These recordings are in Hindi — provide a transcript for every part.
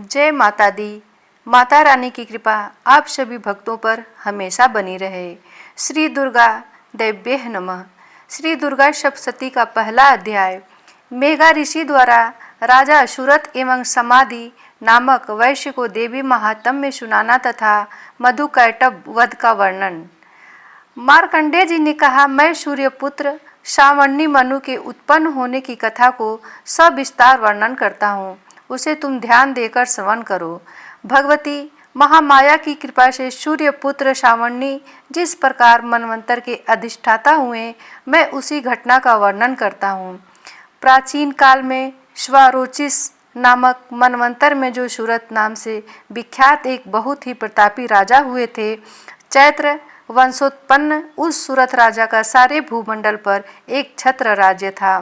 जय माता दी। माता रानी की कृपा आप सभी भक्तों पर हमेशा बनी रहे। श्री दुर्गा देव्यः नमः। श्री दुर्गा सप्तशती का पहला अध्याय। मेघा ऋषि द्वारा राजा अशुरथ एवं समाधि नामक वैश्य को देवी महात्म्य में सुनाना तथा मधुकैटभ वध का वर्णन। मार्कंडेय जी ने कहा, मैं सूर्यपुत्र श्रावणी मनु के उत्पन्न होने की कथा को सविस्तार वर्णन करता हूँ, उसे तुम ध्यान देकर श्रवण करो। भगवती महामाया की कृपा से सूर्यपुत्र श्रावणी जिस प्रकार मनवंतर के अधिष्ठाता हुए, मैं उसी घटना का वर्णन करता हूँ। प्राचीन काल में स्वारोचिस नामक मनवंतर में जो सूरत नाम से विख्यात एक बहुत ही प्रतापी राजा हुए थे, चैत्र वंशोत्पन्न उस सूरत राजा का सारे भूमंडल पर एक छत्र राज्य था।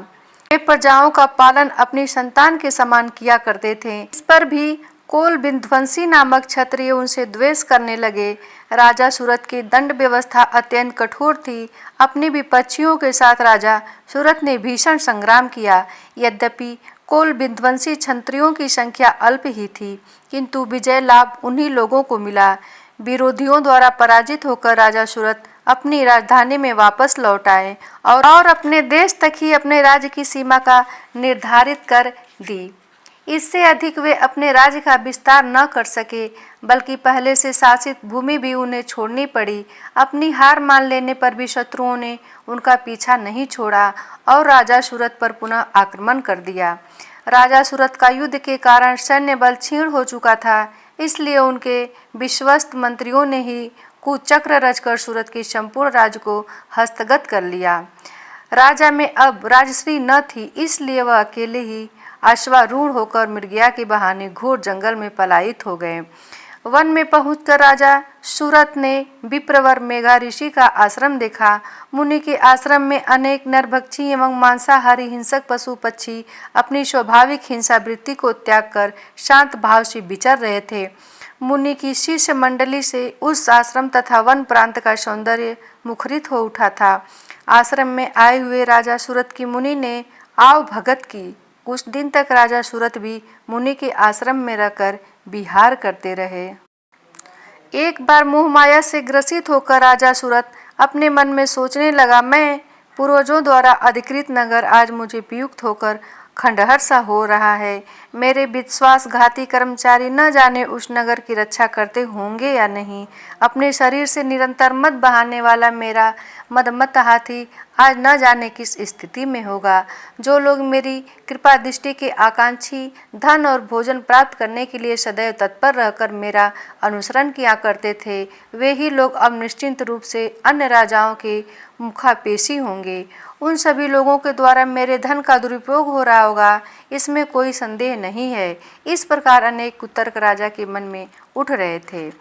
वे प्रजाओं का पालन अपनी संतान के समान किया करते थे। इस पर भी कोल विध्वंसी नामक क्षत्रिय उनसे द्वेष करने लगे। राजा सूरत की दंड व्यवस्था अत्यंत कठोर थी। अपने विपक्षियों के साथ राजा सूरत ने भीषण संग्राम किया। यद्यपि कोल विध्वंसी क्षत्रियों की संख्या अल्प ही थी, किंतु विजय लाभ उन्हीं लोगों को मिला। विरोधियों द्वारा पराजित होकर राजा सूरत अपनी राजधानी में वापस लौट आए और अपने देश तक ही अपने राज्य की सीमा का निर्धारित कर दी। इससे अधिक वे अपने राज्य का विस्तार न कर सके, बल्कि पहले से शासित भूमि भी उन्हें छोड़नी पड़ी। अपनी हार मान लेने पर भी शत्रुओं ने उनका पीछा नहीं छोड़ा और राजा सूरत पर पुनः आक्रमण कर दिया। राजा सूरत का युद्ध के कारण सैन्य बल क्षीण हो चुका था, इसलिए उनके विश्वस्त मंत्रियों ने ही कुचक्र रचकर सूरत के संपूर्ण राज्य को हस्तगत कर लिया। राजा में अब राजश्री न थी, इसलिए वह अकेले ही अश्वारूढ़ होकर मृगया के बहाने घोर जंगल में पलायित हो गए। वन में पहुंचकर राजा सूरत ने विप्रवर मेघा ऋषि का आश्रम देखा। मुनि के आश्रम में अनेक नरभक्षी एवं मांसाहारी हिंसक पशु पक्षी अपनी स्वाभाविक हिंसा वृत्ति को त्याग कर शांत भाव से विचर रहे थे। मुनि की शिष्य मंडली से उस आश्रम तथा वन प्रांत का सौंदर्य मुखरित हो उठा था। आश्रम में आए हुए राजा सूरत की मुनि ने आव भगत की। कुछ दिन तक राजा सूरत भी मुनि के आश्रम में रहकर विहार करते रहे। एक बार मोह माया से ग्रसित होकर राजा सूरत अपने मन में सोचने लगा, मैं पूर्वजों द्वारा अधिकृत नगर आज मुझे वियुक्त होकर खंडहर सा हो रहा है। मेरे विश्वासघाती कर्मचारी न जाने उस नगर की रक्षा करते होंगे या नहीं। अपने शरीर से निरंतर मद बहाने वाला मेरा मदमत्त हाथी आज न जाने किस स्थिति में होगा। जो लोग मेरी कृपा दृष्टि के आकांक्षी धन और भोजन प्राप्त करने के लिए सदैव तत्पर रहकर मेरा अनुसरण किया करते थे, वे ही लोग अब निश्चिंत रूप से अन्य राजाओं के मुखापेशी होंगे। उन सभी लोगों के द्वारा मेरे धन का दुरुपयोग हो रहा होगा, इसमें कोई संदेह नहीं है। इस प्रकार अनेक कुतर्क राजा के मन में उठ रहे थे।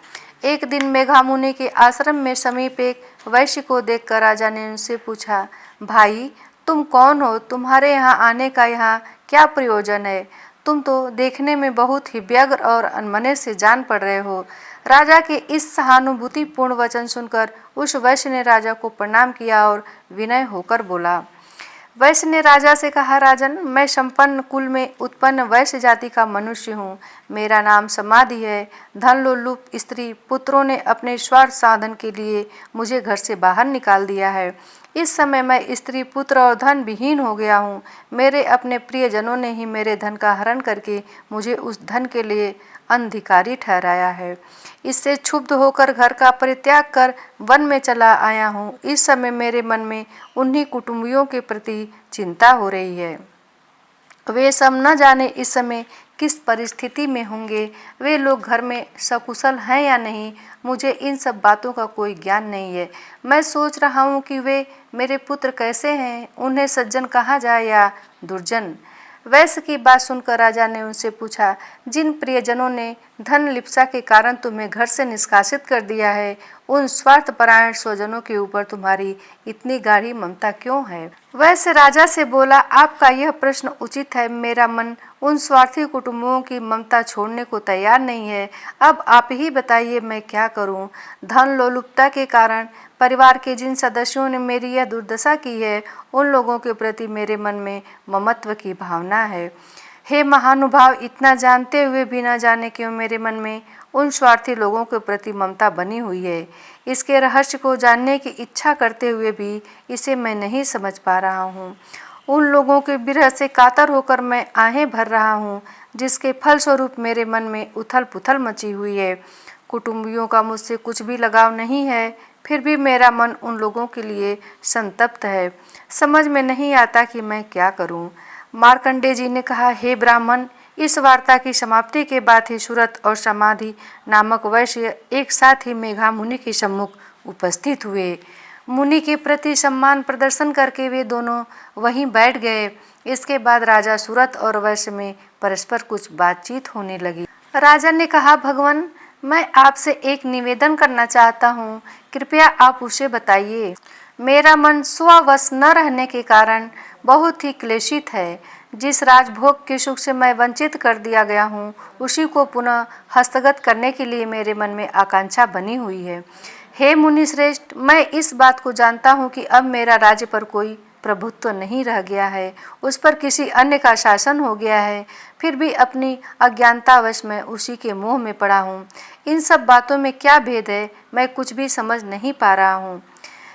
एक दिन मेघा मुनि के आश्रम में समीप एक वैश्य को देखकर राजा ने उनसे पूछा, भाई तुम कौन हो? तुम्हारे यहाँ आने का यहाँ क्या प्रयोजन है? तुम तो देखने में बहुत ही व्यग्र और अनमने से जान पड़ रहे हो। राजा के इस सहानुभूतिपूर्ण वचन सुनकर उस वैश्य ने राजा को प्रणाम किया और विनय होकर बोला। वैश्य ने राजा से कहा, राजन, मैं संपन्न कुल में उत्पन्न वैश्य जाति का मनुष्य हूँ। मेरा नाम समाधि है। धन लोलुप स्त्री पुत्रों ने अपने स्वार्थ साधन के लिए मुझे घर से बाहर निकाल दिया है। इस समय मैं स्त्री पुत्र और धन विहीन हो गया हूँ। मेरे अपने प्रियजनों ने ही मेरे धन का हरण करके मुझे उस धन के लिए अनधिकारी ठहराया है। इससे क्षुब्ध होकर घर का परित्याग कर वन में चला आया हूँ। इस समय मेरे मन में उन्हीं कुटुंबियों के प्रति चिंता हो रही है। वे सब न जाने इस समय किस परिस्थिति में होंगे। वे लोग घर में सकुशल हैं या नहीं, मुझे इन सब बातों का कोई ज्ञान नहीं है। मैं सोच रहा हूँ कि वे मेरे पुत्र कैसे हैं, उन्हें सज्जन कहा जाए या दुर्जन। वैश्य की बात सुनकर राजा ने उनसे पूछा, जिन प्रियजनों ने धन लिप्सा के कारण तुम्हें घर से निष्कासित कर दिया है, उन स्वार्थपरायण स्वजनों के ऊपर तुम्हारी इतनी गाढ़ी ममता क्यों है? वैश्य राजा से बोला, आपका यह प्रश्न उचित है। मेरा मन उन स्वार्थी कुटुंबों की ममता छोड़ने को तैयार नहीं है। अब आप ही बताइए मैं क्या करूं? धन लोलुपता के कारण परिवार के जिन सदस्यों ने मेरी यह दुर्दशा की है, उन लोगों के प्रति मेरे मन में ममत्व की भावना है। हे महानुभाव, इतना जानते हुए भी न जाने क्यों मेरे मन में उन स्वार्थी लोगों के प्रति ममता बनी हुई है। इसके रहस्य को जानने की इच्छा करते हुए भी इसे मैं नहीं समझ पा रहा हूँ। उन लोगों के विरह से कातर होकर मैं आहें भर रहा हूँ, जिसके फलस्वरूप मेरे मन में उथल पुथल मची हुई है। कुटुंबियों का मुझसे कुछ भी लगाव नहीं है, फिर भी मेरा मन उन लोगों के लिए संतप्त है। समझ में नहीं आता कि मैं क्या करूं। मार्कंडेय जी ने कहा, हे ब्राह्मण, इस वार्ता की समाप्ति के बाद ही सूरत और समाधि नामक वैश्य एक साथ ही मेघा मुनि के सम्मुख उपस्थित हुए। मुनि के प्रति सम्मान प्रदर्शन करके वे दोनों वहीं बैठ गए। इसके बाद राजा सूरत और वैश्य में परस्पर कुछ बातचीत होने लगी। राजा ने कहा, भगवान, मैं आपसे एक निवेदन करना चाहता हूँ, कृपया आप उसे बताइए। मेरा मन स्ववश न रहने के कारण बहुत ही क्लेशित है। जिस राजभोग के सुख से मैं वंचित कर दिया गया हूँ, उसी को पुनः हस्तगत करने के लिए मेरे मन में आकांक्षा बनी हुई है। हे मुनि श्रेष्ठ, मैं इस बात को जानता हूँ कि अब मेरा राज्य पर कोई प्रभुत्व नहीं रह गया है, उस पर किसी अन्य का शासन हो गया है। फिर भी अपनी अज्ञानतावश मैं उसी के मोह में पड़ा हूँ। इन सब बातों में क्या भेद है, मैं कुछ भी समझ नहीं पा रहा हूँ।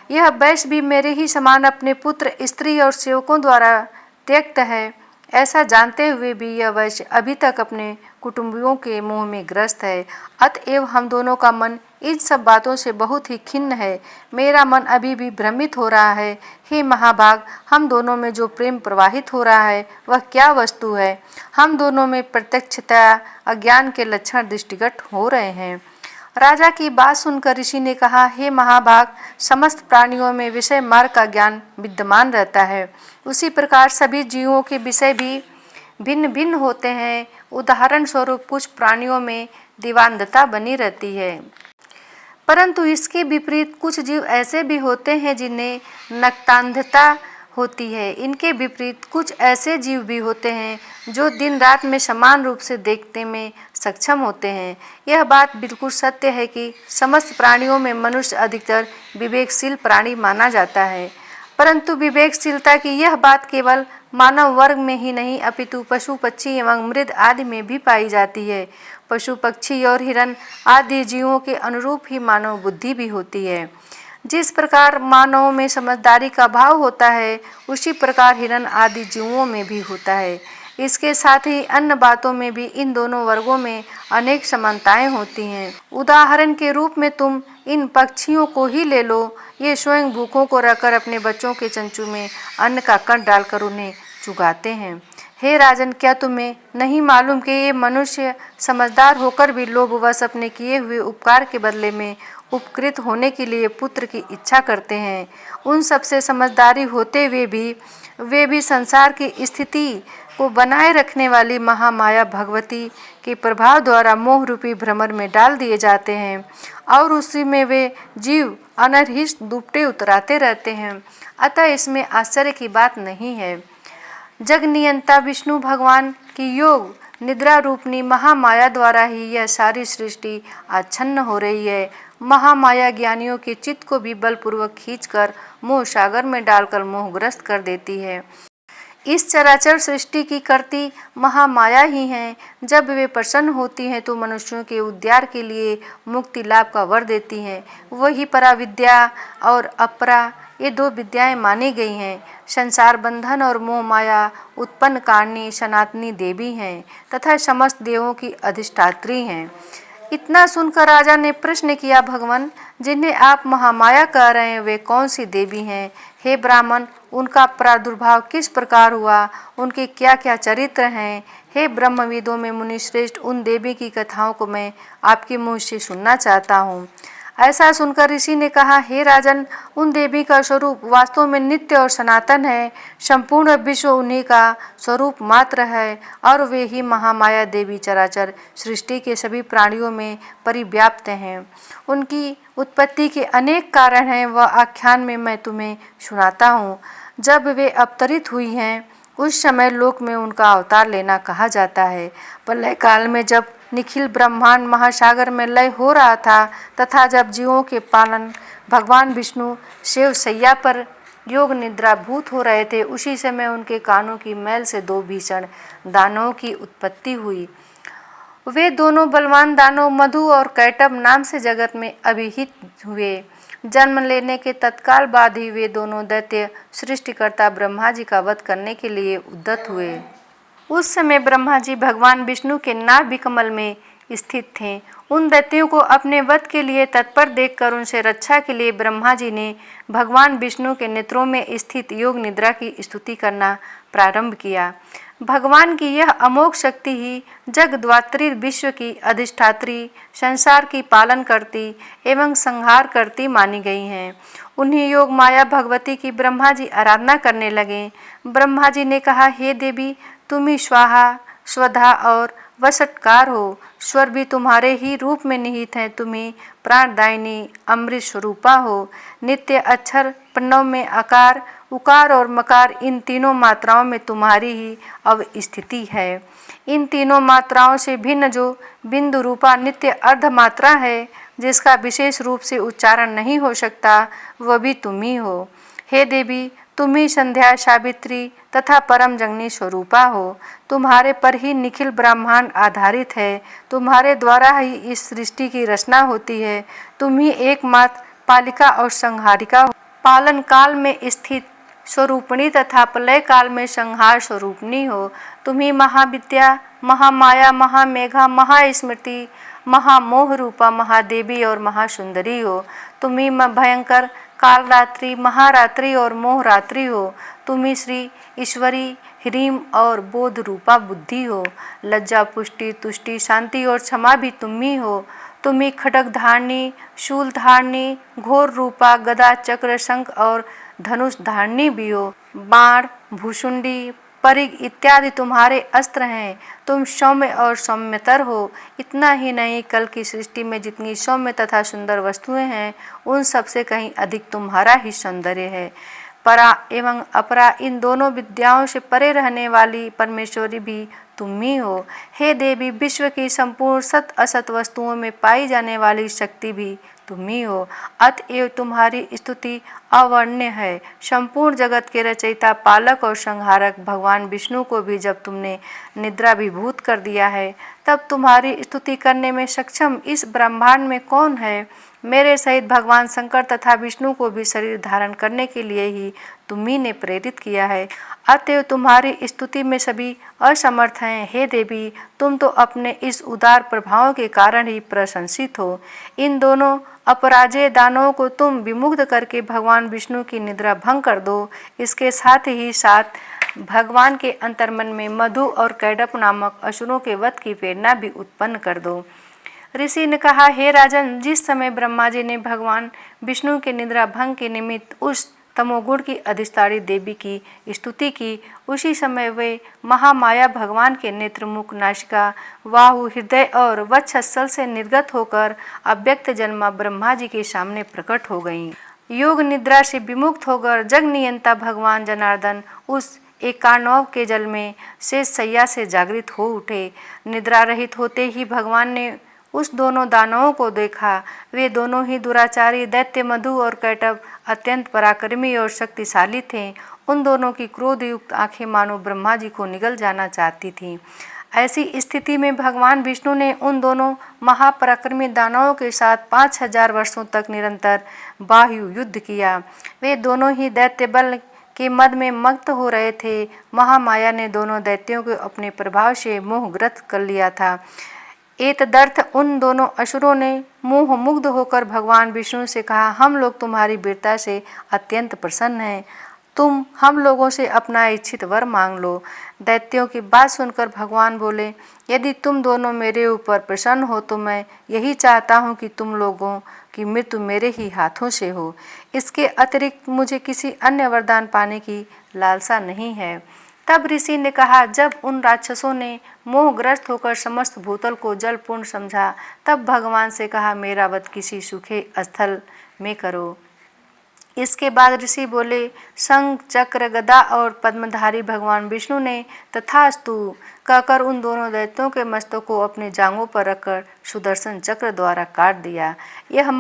यह वैश्य भी मेरे ही समान अपने पुत्र, स्त्री और सेवकों द्वारा त्यक्त है। ऐसा जानते हुए भी यह वैश्य अभी तक अपने कुटुंबियों के मोह में ग्रस्त है। अतएव हम दोनों का मन इन सब बातों से बहुत ही खिन्न है। मेरा मन अभी भी भ्रमित हो रहा है। हे महाभाग, हम दोनों में जो प्रेम प्रवाहित हो रहा है वह क्या वस्तु है? हम दोनों में प्रत्यक्षतया अज्ञान के लक्षण दृष्टिगत हो रहे हैं। राजा की बात सुनकर ऋषि ने कहा, हे महाभाग, समस्त प्राणियों में विषय मार्ग का ज्ञान विद्यमान रहता है। उसी प्रकार सभी जीवों के विषय भी भिन्न भिन्न होते हैं। उदाहरण स्वरूप कुछ प्राणियों में दिवांधता बनी रहती है, परंतु इसके विपरीत कुछ जीव ऐसे भी होते हैं जिन्हें नक्तांधता होती है। इनके विपरीत कुछ ऐसे जीव भी होते हैं जो दिन रात में समान रूप से देखने में सक्षम होते हैं। यह बात बिल्कुल सत्य है कि समस्त प्राणियों में मनुष्य अधिकतर विवेकशील प्राणी माना जाता है, परंतु विवेकशीलता की यह बात केवल मानव वर्ग में ही नहीं अपितु पशु पक्षी एवं मृद आदि में भी पाई जाती है। पशु पक्षी और हिरण आदि जीवों के अनुरूप ही मानव बुद्धि भी होती है। जिस प्रकार मानवों में समझदारी का भाव होता है, उसी प्रकार हिरण आदि जीवों में भी होता है। इसके साथ ही अन्य बातों में भी इन दोनों वर्गों में अनेक समानताएं होती हैं। उदाहरण के रूप में तुम इन पक्षियों को ही ले लो। ये स्वयं भूखों को रखकर अपने बच्चों के चंचू में अन्न का कण डालकर उन्हें चुगाते हैं। हे राजन, क्या तुम्हें नहीं मालूम कि ये मनुष्य समझदार होकर भी लोभवश अपने किए हुए उपकार के बदले में उपकृत होने के लिए पुत्र की इच्छा करते हैं। उन सबसे समझदारी होते हुए भी वे भी संसार की स्थिति को बनाए रखने वाली महामाया भगवती के प्रभाव द्वारा मोह रूपी भ्रमर में डाल दिए जाते हैं और उसी में वे जीव अनरहित दुपटे उतराते रहते हैं। अतः इसमें आश्चर्य की बात नहीं है। जग नियंता विष्णु भगवान की योग निद्रा रूपनी महामाया द्वारा ही यह सारी सृष्टि आच्छन्न हो रही है। महामाया ज्ञानियों के चित्त को भी बलपूर्वक खींचकर मोह सागर में डालकर मोहग्रस्त कर देती है। इस चराचर सृष्टि की करती महामाया ही हैं। जब वे प्रसन्न होती हैं तो मनुष्यों के उद्धार के लिए मुक्ति लाभ का वर देती हैं। वही पराविद्या और अपरा, ये दो विद्याएं मानी गई हैं। संसार बंधन और मोह माया उत्पन्न कारणनी सनातनी देवी हैं तथा समस्त देवों की अधिष्ठात्री हैं। इतना सुनकर राजा ने प्रश्न किया, भगवान, जिन्हें आप महामाया कह रहे हैं वे कौन सी देवी हैं? हे ब्राह्मण, उनका प्रादुर्भाव किस प्रकार हुआ? उनके क्या क्या चरित्र हैं? हे ब्रह्मविदों में मुनिश्रेष्ठ, उन देवी की कथाओं को मैं आपके मुँह से सुनना चाहता हूँ। ऐसा सुनकर ऋषि ने कहा, हे राजन, उन देवी का स्वरूप वास्तव में नित्य और सनातन है। संपूर्ण विश्व उन्हीं का स्वरूप मात्र है और वे ही महामाया देवी चराचर सृष्टि के सभी प्राणियों में परिव्याप्त हैं। उनकी उत्पत्ति के अनेक कारण हैं, वह आख्यान में मैं तुम्हें सुनाता हूँ। जब वे अवतरित हुई हैं उस समय लोक में उनका अवतार लेना कहा जाता है। प्रलय काल में जब निखिल ब्रह्मांड महासागर में लय हो रहा था तथा जब जीवों के पालन भगवान विष्णु शिव सैया पर योग निद्राभूत हो रहे थे, उसी समय उनके कानों की मैल से दो भीषण दानवों की उत्पत्ति हुई। वे दोनों बलवान दानव मधु और कैटभ नाम से जगत में अभिहित हुए। जन्म लेने के तत्काल बाद ही वे दोनों दैत्य सृष्टिकर्ता ब्रह्मा जी का वध करने के लिए उद्यत हुए। उस समय ब्रह्मा जी भगवान विष्णु के नाभि कमल में स्थित थे। उन दैत्यों को अपने वध के लिए तत्पर देखकर उनसे रक्षा के लिए ब्रह्मा जी ने भगवान विष्णु के नेत्रों में स्थित योग निद्रा की स्तुति करना प्रारंभ किया। भगवान की यह अमोघ शक्ति ही जगद्धात्री, विश्व की अधिष्ठात्री, संसार की पालन करती एवं संहार करती मानी गई हैं। उन्हीं योग माया भगवती की ब्रह्मा जी आराधना करने लगे। ब्रह्मा जी ने कहा, हे देवी, तुम ही स्वाहा, स्वधा और वशटकार हो। स्वर भी तुम्हारे ही रूप में निहित है। तुम ही प्राणदायिनी अमृत स्वरूपा हो। नित्य अक्षर, प्रणव में आकार, उकार और मकार, इन तीनों मात्राओं में तुम्हारी ही अवस्थिति है। इन तीनों मात्राओं से भिन्न जो बिंदु रूपा नित्य अर्ध मात्रा है, जिसका विशेष रूप से उच्चारण नहीं हो सकता, वह भी तुम ही हो। हे देवी, तुम ही संध्या, सावित्री तथा परम जगनी स्वरूपा हो। तुम्हारे पर ही निखिल ब्रह्मांड आधारित है। तुम्हारे द्वारा ही इस सृष्टि की रचना होती है। तुम ही एकमात्र पालिका और संहारिका हो। पालन काल में स्थित स्वरूपिणी तथा प्रलय काल में संहार स्वरूपिणी हो। तुम ही महाविद्या, महामाया, महामेघा, महास्मृति, महामोह रूपा, महादेवी और महासुंदरी हो। तुम ही भयंकर कालरात्रि, महारात्रि और मोहरात्रि हो। तुम ही श्री ईश्वरी, ह्रीम और बोध रूपा बुद्धि हो। लज्जा, पुष्टि, तुष्टि, शांति और क्षमा भी तुम ही हो। तुम ही खड्ग धारणी, शूल धारणी, घोर रूपा, गदा, चक्र, शंख और धनुष धारणी भी हो। बाण, भूषुंडी, परिग इत्यादि तुम्हारे अस्त्र हैं। तुम सौम्य और सौम्यतर हो। इतना ही नहीं, कल की सृष्टि में जितनी सौम्य तथा सुंदर वस्तुएं हैं, उन सबसे कहीं अधिक तुम्हारा ही सौंदर्य है। परा एवं अपरा, इन दोनों विद्याओं से परे रहने वाली परमेश्वरी भी तुम ही हो। हे देवी, विश्व की संपूर्ण सत असत वस्तुओं में पाई जाने वाली शक्ति भी तुम ही हो। अतएव तुम्हारी स्तुति अवर्ण्य है। संपूर्ण जगत के रचयिता, पालक और संहारक भगवान विष्णु को भी जब तुमने निद्राभिभूत कर दिया है, तब तुम्हारी स्तुति करने में सक्षम इस ब्रह्मांड में कौन है। मेरे सहित भगवान शंकर तथा विष्णु को भी शरीर धारण करने के लिए ही तुम्ही ने प्रेरित किया है। अतएव तुम्हारी स्तुति में सभी असमर्थ हैं। हे देवी, तुम तो अपने इस उदार प्रभाव के कारण ही प्रशंसित हो। इन दोनों अपराजेय दानवों को तुम विमुक्त करके भगवान विष्णु की निद्रा भंग कर दो। इसके साथ ही साथ भगवान के अंतर्मन में मधु और कैटभ नामक असुरों के वध की प्रेरणा भी उत्पन्न कर दो। ऋषि ने कहा, हे राजन, जिस समय ब्रह्मा जी ने भगवान विष्णु के निद्रा भंग के निमित्त उस तमोगुण की अधिष्ठात्री देवी की स्तुति की, उसी समय वे महामाया भगवान के नेत्र, मुख, नासिका, बाहु, हृदय और वक्षस्थल से निर्गत होकर अव्यक्त जन्मा ब्रह्मा जी के सामने प्रकट हो गईं। योग निद्रा से विमुक्त होकर जग नियंता भगवान जनार्दन उस एकानव के जल में शेष शैया से जागृत हो उठे। निद्रा रहित होते ही भगवान ने उस दोनों दानवों को देखा। वे दोनों ही दुराचारी दैत्य मधु और कैटभ अत्यंत पराक्रमी और शक्तिशाली थे। उन दोनों की क्रोधयुक्त आंखें मानो ब्रह्मा जी को निगल जाना चाहती थीं। ऐसी स्थिति में भगवान विष्णु ने उन दोनों महापराक्रमी दानवों के साथ 5000 वर्षों तक निरंतर बाह्य युद्ध किया। वे दोनों ही दैत्य बल के मद में मग्न हो रहे थे। महामाया ने दोनों दैत्यों को अपने प्रभाव से मोहग्रस्त कर लिया था। एतदर्थ उन दोनों असुरों ने मोह मुग्ध होकर भगवान विष्णु से कहा, हम लोग तुम्हारी वीरता से अत्यंत प्रसन्न हैं। तुम हम लोगों से अपना इच्छित वर मांग लो। दैत्यों की बात सुनकर भगवान बोले, यदि तुम दोनों मेरे ऊपर प्रसन्न हो तो मैं यही चाहता हूँ कि तुम लोगों की मृत्यु मेरे ही हाथों से हो। इसके अतिरिक्त मुझे किसी अन्य वरदान पाने की लालसा नहीं है। तब ऋषि ने कहा, जब उन राक्षसों ने मोहग्रस्त होकर समस्त भूतल को जलपूर्ण समझा, तब भगवान से कहा, मेरा वध किसी सूखे स्थल में करो। इसके बाद ऋषि बोले, शंख, चक्र, गदा और पद्मधारी भगवान विष्णु ने तथास्तु कहकर उन दोनों दैत्यों के मस्तक को अपने जांघों पर रखकर सुदर्शन चक्र द्वारा काट दिया। यह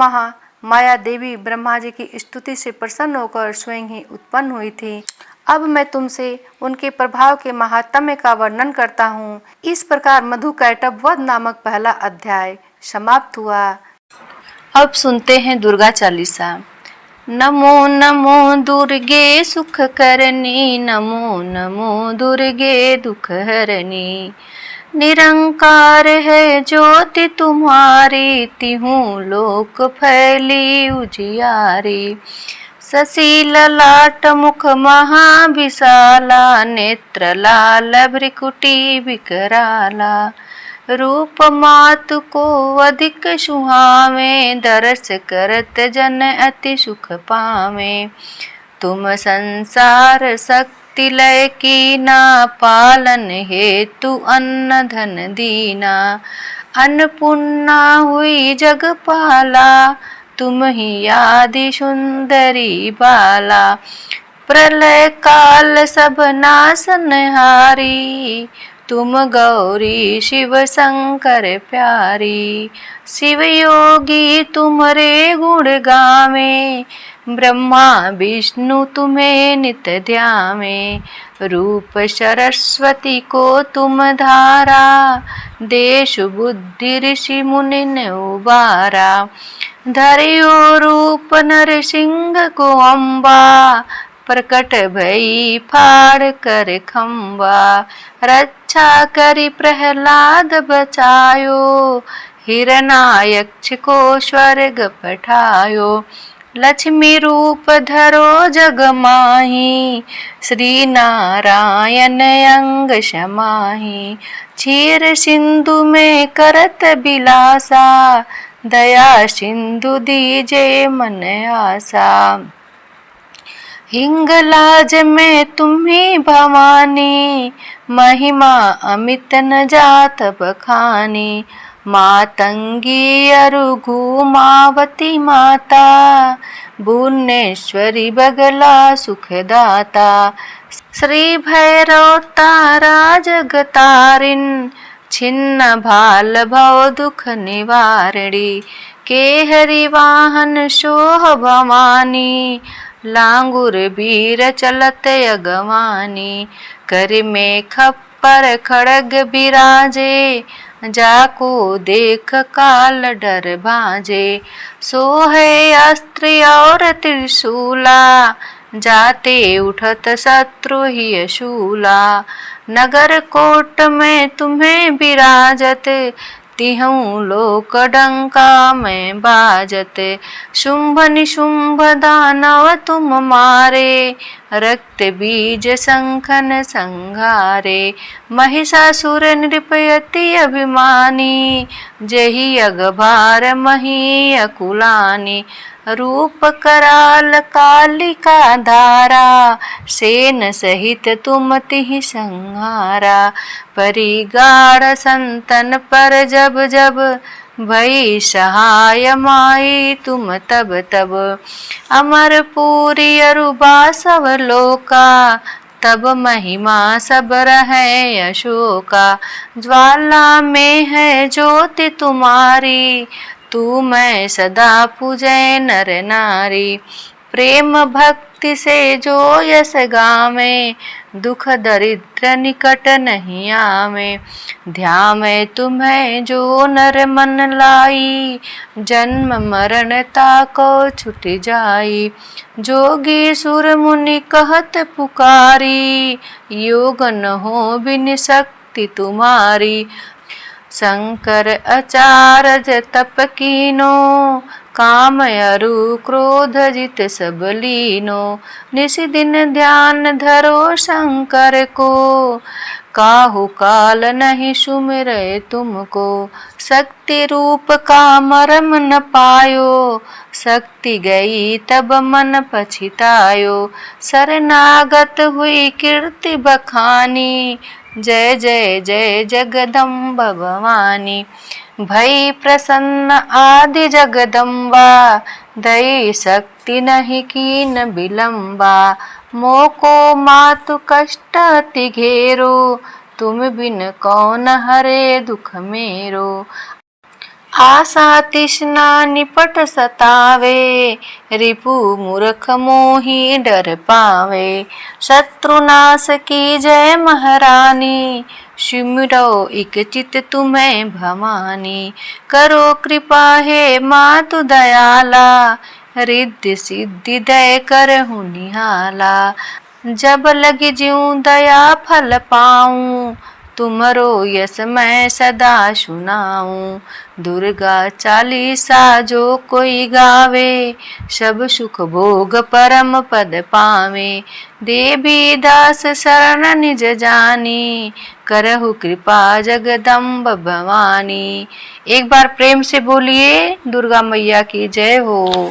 माया देवी ब्रह्मा जी की स्तुति से प्रसन्न होकर स्वयं ही उत्पन्न हुई थी। अब मैं तुमसे उनके प्रभाव के महात्म्य का वर्णन करता हूँ। इस प्रकार मधु कैटभ वध नामक पहला अध्याय समाप्त हुआ। अब सुनते हैं दुर्गा चालीसा। नमो नमो दुर्गे सुख करनी, नमो नमो दुर्गे दुख हरनी। निरंकार है ज्योति तुम्हारी, तिहूँ लोक फैली उजियारी। शशि ललाट मुख महाविशाला, नेत्र लाल भ्रिकुटी विकराला। रूप मातु को अधिक सुहावे, दरस करत जन अति सुख पावे। तुम संसार शक्ति लय कीना, पालन हेतु अन्न धन दीना। अन्नपूर्णा हुई जगपाला, तुम ही आदि सुंदरी बाला। प्रलय काल सब नाशनहारी, तुम गौरी शिव शंकर प्यारी। शिव योगी तुम्हारे गुण गावे, ब्रह्मा विष्णु तुम्हें नित ध्यावे। रूप सरस्वती को तुम धारा, देश बुद्धि ऋषि मुनि ने उबारा। धरियो रूप नरसिंह को अम्बा, प्रकट भई फाड़ कर खम्बा। रक्षा करी प्रहलाद बचायो, हिरणायक्ष को स्वर्ग पठायो। लक्ष्मी रूप धरो जग माही, श्री नारायण अंग समाही। क्षीर सिंधु में करत बिलासा, दया सिंधु दीजे मन आसा। हिंगलाज में तुम्ही भवानी, महिमा अमित न जात बखानी। मातंगी अरुघु मावती माता, भुवनेश्वरी बगला सुखदाता। श्री भैरव तारा जगतारिन, छिन्न भाल भव दुख निवारणी। केहरि वाहन सोह भवानी, लांगुर वीर चलत अगवानी। कर में खप्पर खड़ग बिराजे, जाको देख काल डर भाजे। सोहे अस्त्र और त्रिशूला, जाते उठत शत्रु ही शूला। नगर कोट में तुम्हें बिराजत, तिहूँ लोक डंका में बाजत। शुंभ निशुंभ दानव तुम मारे, रक्त बीज शंखन संघारे। महिषासुर नृपयति अभिमानी, जही अगभार मही अकुलानी। रूप कराल कालिका धारा, सेन सहित तुम तिहि संहारा। परिगाढ़ संतन पर जब जब, भई सहाय माई तुम तब तब। अमरपुरी अरुबा सब लोका, तब महिमा सब रहे अशोका। ज्वाला में है ज्योति तुम्हारी, तू मैं सदा पूजै नर नारी। प्रेम भक्ति से जो यस गावे, दुख दरिद्र निकट नहीं आवे। ध्यावे तुम्हें जो नर मन लाई, जन्म मरण ताको छुट जाई। जोगी सुर मुनि कहत पुकारी, योग न हो बिन शक्ति तुम्हारी। शंकर अचारज तप कीनो, काम अरु क्रोध जित सब लीनो। निस दिन ध्यान धरो शंकर को, काहू काल नहीं सुमिरै तुमको। शक्ति रूप का मरम न पायो, शक्ति गई तब मन पछितायो। शरणागत हुई कीर्ति बखानी, जय जय जय जगदम्ब भवानी। भई प्रसन्न आदि जगदम्बा, दई शक्ति नहीं कीन विलंबा। मोको मातु कष्ट अति घेरो, तुम बिन कौन हरे दुख मेरो। आशा तृष्णा निपट सतावे, रिपु मूर्ख मोहि डर पावे। शत्रुनाश की जय महारानी, सिमरो इक चित तुम्हें भवानी। करो कृपा हे मातु दयाला, रिद्धि सिद्धि दय करहु निहाला। जब लग ज्यों दया फल पाऊं, तुमरो यश मैं सदा सुनाऊं। दुर्गा चालीसा जो कोई गावे, सब सुख भोग परम पद पावे। देवी दास शरण निज जानी, करहु कृपा जगदम्ब भवानी। एक बार प्रेम से बोलिए दुर्गा मैया की जय हो।